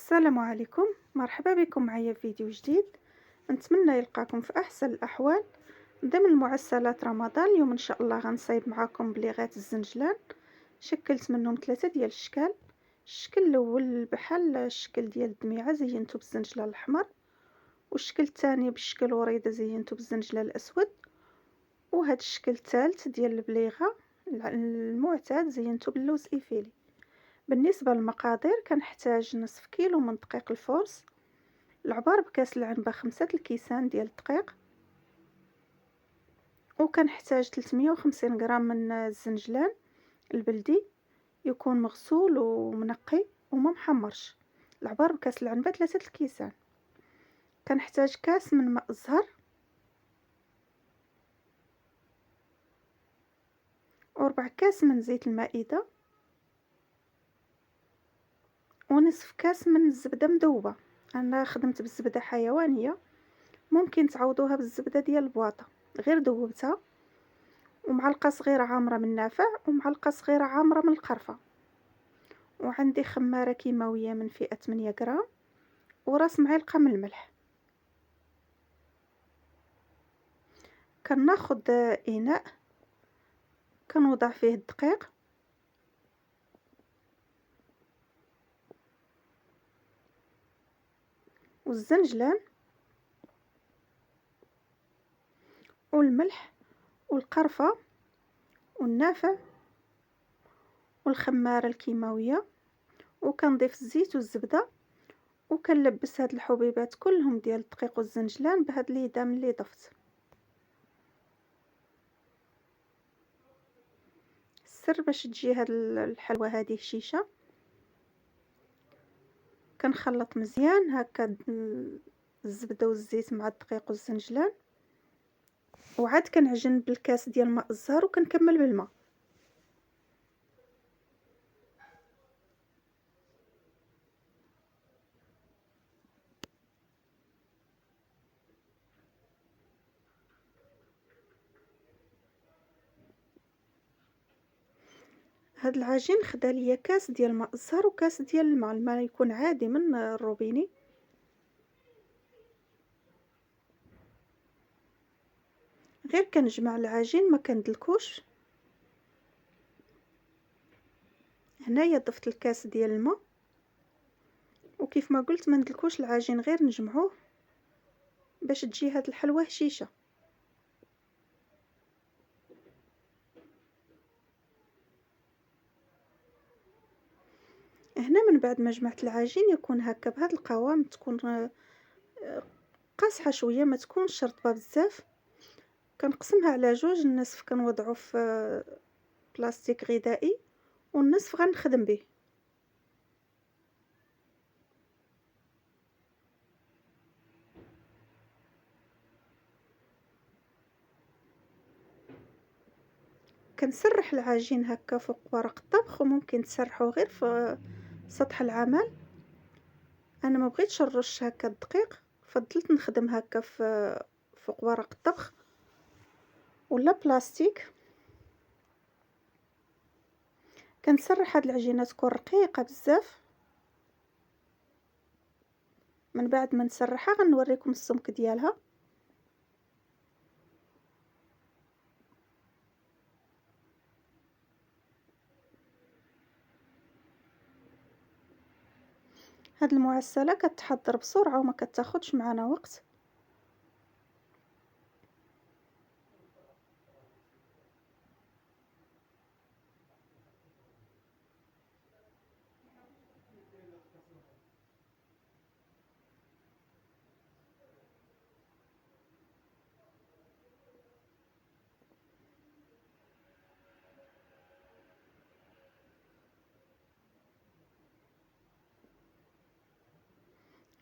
السلام عليكم، مرحبا بكم معايا في فيديو جديد. نتمنى يلقاكم في احسن الاحوال ضمن معسلات رمضان. اليوم ان شاء الله غنصايب معكم بليغات الزنجلان. شكلت منهم 3 ديال الاشكال. الشكل الاول بحال الشكل ديال الدميعه زينته بالزنجلان الاحمر، والشكل الثاني بالشكل وريده زينته بالزنجلان الاسود، وهذا الشكل الثالث ديال البليغه المعتاد زينته باللوز ايفيلي. بالنسبه للمقادير كنحتاج نصف كيلو من دقيق الفورس، العبار بكاس العنبه 5 الكيسان ديال الدقيق، وكنحتاج 350 غرام من الزنجلان البلدي يكون مغسول ومنقي وما محمرش. العبار بكاس العنبه 3 الكيسان. كنحتاج كاس من ماء الزهر، وربع كاس من زيت المائده، ونصف كاس من الزبده مذوبه. انا خدمت بالزبده حيوانيه، ممكن تعوضوها بالزبده ديال البواطه، غير ذوبتها، ومعلقه صغيره عامره من النافع، ومعلقه صغيره عامره من القرفه، وعندي خماره كيماويه من فئه 8 غرام، وراس معلقه من الملح. كناخد اناء كنوضع فيه الدقيق والزنجلان والملح والقرفه والنافع والخماره الكيماويه، وكنضيف الزيت والزبده، وكنلبس هاد الحبيبات كلهم ديال الدقيق والزنجلان بهاد اليدام اللي ضفت. السر باش تجي هاد الحلوى هذه هشيشه، كنخلط مزيان هكا الزبده والزيت مع الدقيق والزنجلان، وعاد كنعجن بالكاس ديال ماء الزهر، وكنكمل بالماء. هاد العجين خدا ليا كاس ديال ماء الزهر وكاس ديال الماء يكون عادي من الروبيني. غير كنجمع العجين ما كندلكوش. هنايا ضفت الكاس ديال الماء، وكيف ما قلت ما ندلكوش العجين، غير نجمعوه باش تجي هاد الحلوى هشيشه. هنا من بعد ما جمعت العجين يكون هكا بهاد القوام، تكون قاصحه شويه، ما تكونش رطبه بزاف. كنقسمها على جوج، النصف كنوضعو في بلاستيك غذائي، والنصف غنخدم به. كنسرح العجين هكا فوق ورق الطبخ، وممكن تسرحوه غير في سطح العمل. انا ما بغيتش نرش هكا الدقيق، فضلت نخدم هكا في فوق ورق الطبخ ولا بلاستيك. كنسرح هاد العجينه تكون رقيقه بزاف. من بعد ما نسرحها غنوريكم السمك ديالها. هاد المعسله كتحضر بسرعه وما كتاخدش معنا وقت.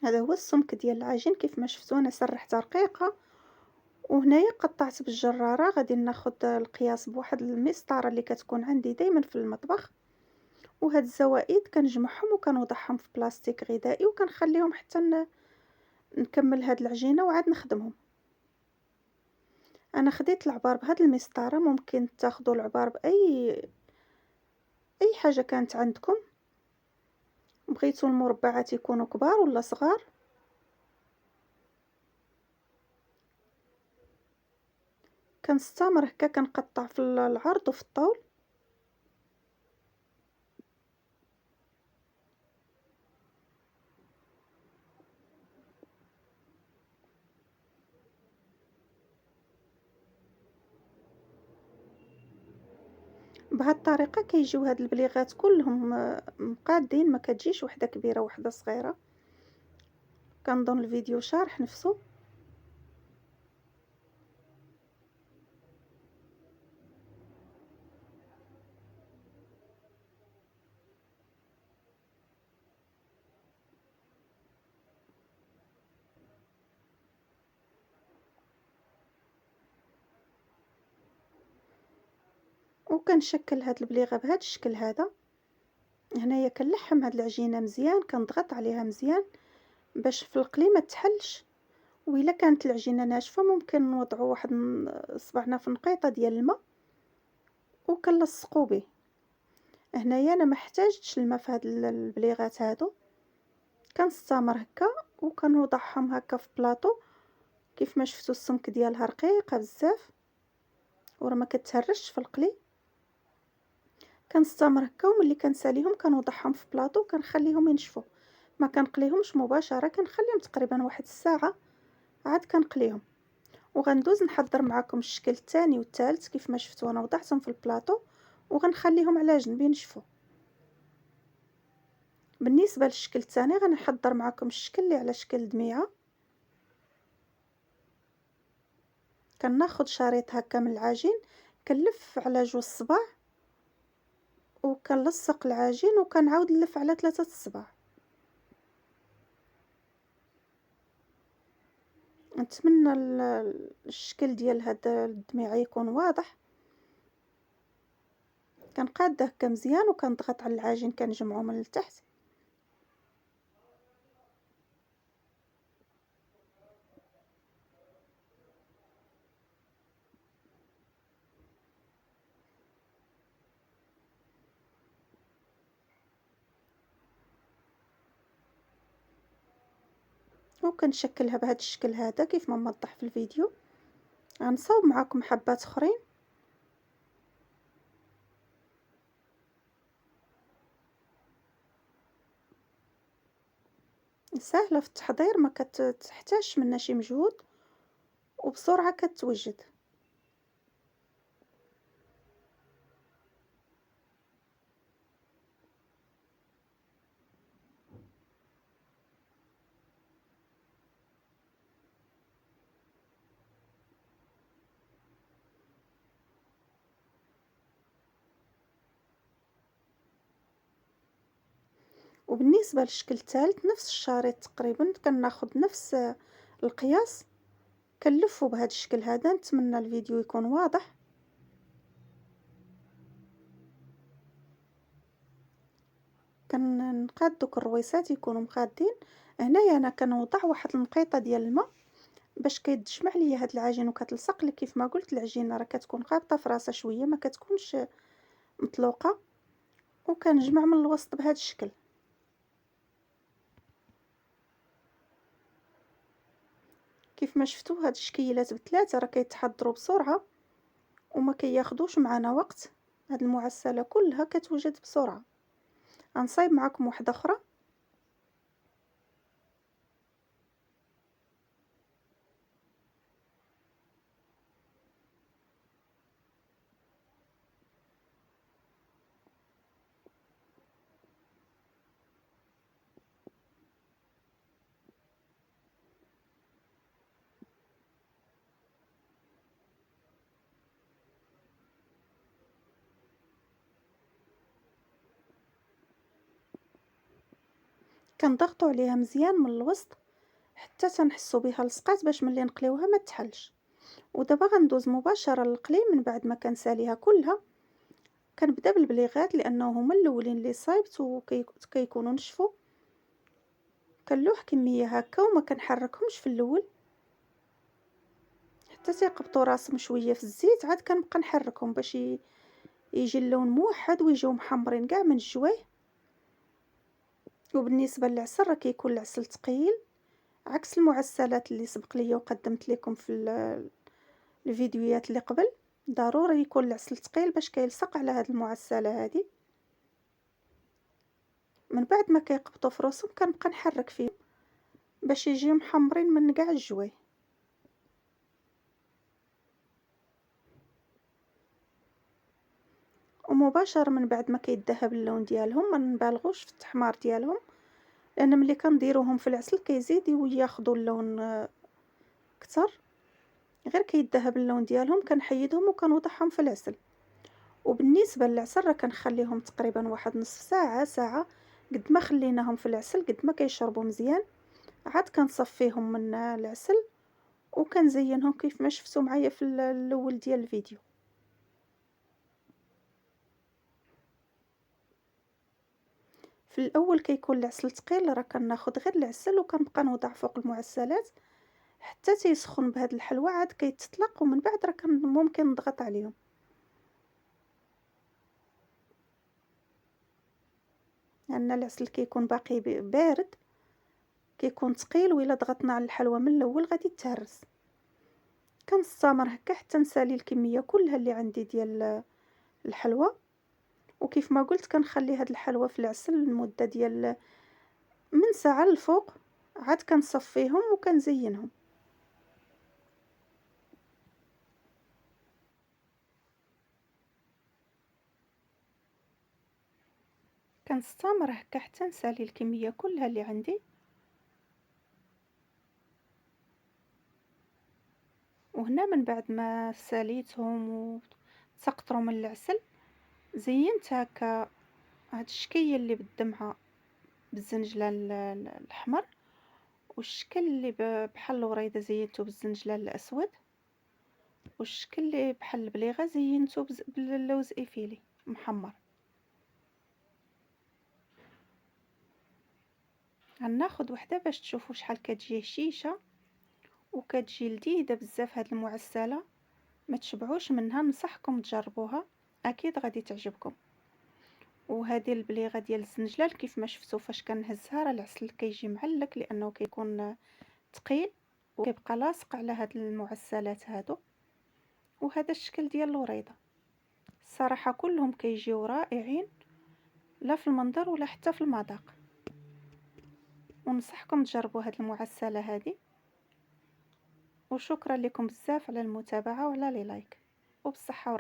هذا هو السمك ديال العجين كيف ما شفتوا. انا سرحتها رقيقه، وهنايا قطعت بالجراره. غادي ناخد القياس بواحد المسطره اللي كتكون عندي دائما في المطبخ، وهاد الزوائد كنجمعهم وكنوضعهم في بلاستيك غذائي، وكنخليهم حتى نكمل هاد العجينه وعاد نخدمهم. انا خديت العبار بهاد المسطره، ممكن تاخذوا العبار باي حاجه كانت عندكم. بغيتو المربعات يكونوا كبار ولا صغار. كنستمر هكا كنقطع في العرض وفي الطول. بهاد الطريقه كيجيو هاد البليغات كلهم مقادين، ما كتجيش وحده كبيره وحده صغيره. كنظن الفيديو شارح نفسه. وكنشكل هاد البليغه بهذا الشكل هذا. هنايا كنلحم هاد العجينه مزيان، كنضغط عليها مزيان باش في القلي ما تحلش. وإلا كانت العجينه ناشفه ممكن نوضعوا واحد صبعنا في نقيطه ديال الماء وكنلصقوا به. هنايا انا ما احتاجتش الماء في هاد البليغات هادو. كنستمر هكا وكنوضعهم هكا في بلاطو. كيف ما شفتوا السمك ديالها رقيقه بزاف وراه ما كتهرش في القلي. كنستمر هكا وملي كنساليهم كنوضعهم في بلاطو وكنخليهم ينشفوا. ما كنقليهمش مباشره، كنخليهم تقريبا واحد الساعه عاد كنقليهم. وغندوز نحضر معكم الشكل الثاني والثالث. كيف ما شفتوا انا وضعتهم في البلاطو وغنخليهم على جنب ينشفوا. بالنسبه للشكل الثاني غنحضر معكم الشكل اللي على شكل دميعه. كناخذ شريط هكا من العجين، كنلف على جوج الصباع وكنلصق العجين وكنعاود نلف على 3 الصباع. نتمنى الشكل ديال هاد الدميعه يكون واضح. كنقاده هكا مزيان وكنضغط على العجين كنجمعو من التحت. وكنشكلها بهذا الشكل هذا كيف ما موضح في الفيديو. غنصاوب معكم حبات اخرين. سهله في التحضير، ما كتحتاجش منا شي مجهود وبسرعه كتوجد. وبالنسبه للشكل الثالث نفس الشريط تقريبا، كناخذ نفس القياس كنلفو بهذا الشكل هذا. نتمنى الفيديو يكون واضح. كنقاد دوك الرويسات يكونوا مقادين. هنايا انا كنوضع واحد النقيطه ديال الماء باش كيتجمع ليا هاد العجين وكتلصق لي. كيف ما قلت العجينه راه كتكون خابطه في راسها شويه، ما كتكونش مطلوقه. وكنجمع من الوسط بهذا الشكل. كيف ما شفتوا هاد الشكيلات بثلاثه راه كيتحضروا بسرعه وما كياخذوش معنا وقت. هاد المعسله كلها كتوجد بسرعه. غنصايب معكم واحده اخرى. كنضغطوا عليها مزيان من الوسط حتى تنحسوا بها لصقات باش ملي نقليوها ما تحلش. ودابا غندوز مباشره للقلي. من بعد ما كنساليها كلها كنبدا بالبليغات لانه هما الاولين اللي صايبت وكيكونوا نشفوا. كنلوح كميه هكا وما كنحركهمش في الاول حتى تيقبطوا راسهم شويه في الزيت. عاد كنبقى نحركهم باش يجي اللون موحد ويجيو محمرين كاع من الجوايه. وبالنسبه للعسل راه كيكون العسل ثقيل، عكس المعسلات اللي سبق ليا وقدمت لكم في الفيديوهات اللي قبل. ضروري يكون العسل ثقيل باش كيلصق على هاد المعسله هذه. من بعد ما كيقبطوا في روسهم كنبقى نحرك فيهم باش يجيو محمرين من كاع الجوايه. ومباشره من بعد ما كيذهب اللون ديالهم ما نبالغوش في التحمار ديالهم، لان ملي كنديروهم في العسل كيزيد ياخذوا اللون اكثر. غير كيذهب اللون ديالهم كنحيدهم وكنوضعهم في العسل. وبالنسبه للعسل راه كنخليهم تقريبا واحد نصف ساعه ساعه. قد ما خليناهم في العسل قد ما كيشربوا مزيان. عاد كنصفيهم من العسل وكنزينهم كيف ما شفتوا معايا في الاول ديال الفيديو. في الاول كيكون العسل ثقيل، راه كناخذ غير العسل وكنبقى نوضع فوق المعسلات حتى تيسخن بهاد الحلوى، عاد كيتطلق ومن بعد راه ممكن نضغط عليهم. لان العسل كيكون باقي بارد كيكون ثقيل، وإلا ضغطنا على الحلوى من الاول غادي تهرس. كنستمر هكا حتى نسالي الكميه كلها اللي عندي ديال الحلوى. وكيف ما قلت كنخلي هاد الحلوى في العسل لمده ديال من ساعه للفوق، عاد كنصفيهم وكنزينهم. كنستمر هكا حتى نسالي الكميه كلها اللي عندي. وهنا من بعد ما ساليتهم وتقطروا من العسل زينت هكا هاد الشكيه اللي بالدمعه بالزنجلان الاحمر، والشكل اللي بحال الوريده زينته بالزنجلان الاسود، والشكل اللي بحال البليغه زينته باللوز ايفيلي محمر. غناخد وحده باش تشوفوا شحال كتجي هشيشه وكتجي لذيذه بزاف. هاد المعسله ما تشبعوش منها، نصحكم تجربوها اكيد غادي تعجبكم. وهذه البليغه ديال الزنجلان كيف ما شفتوا فاش كنهزها راه العسل كيجي معلك لانه كيكون ثقيل وكيبقى لاصق على هاد المعسلات هادو. وهذا الشكل ديال الوريضه الصراحه كلهم كيجيو رائعين، لا في المنظر ولا حتى في المذاق. ونصحكم تجربوا هاد المعسله هذه. وشكرا لكم بزاف على المتابعه وعلى لي لايك، وبالصحه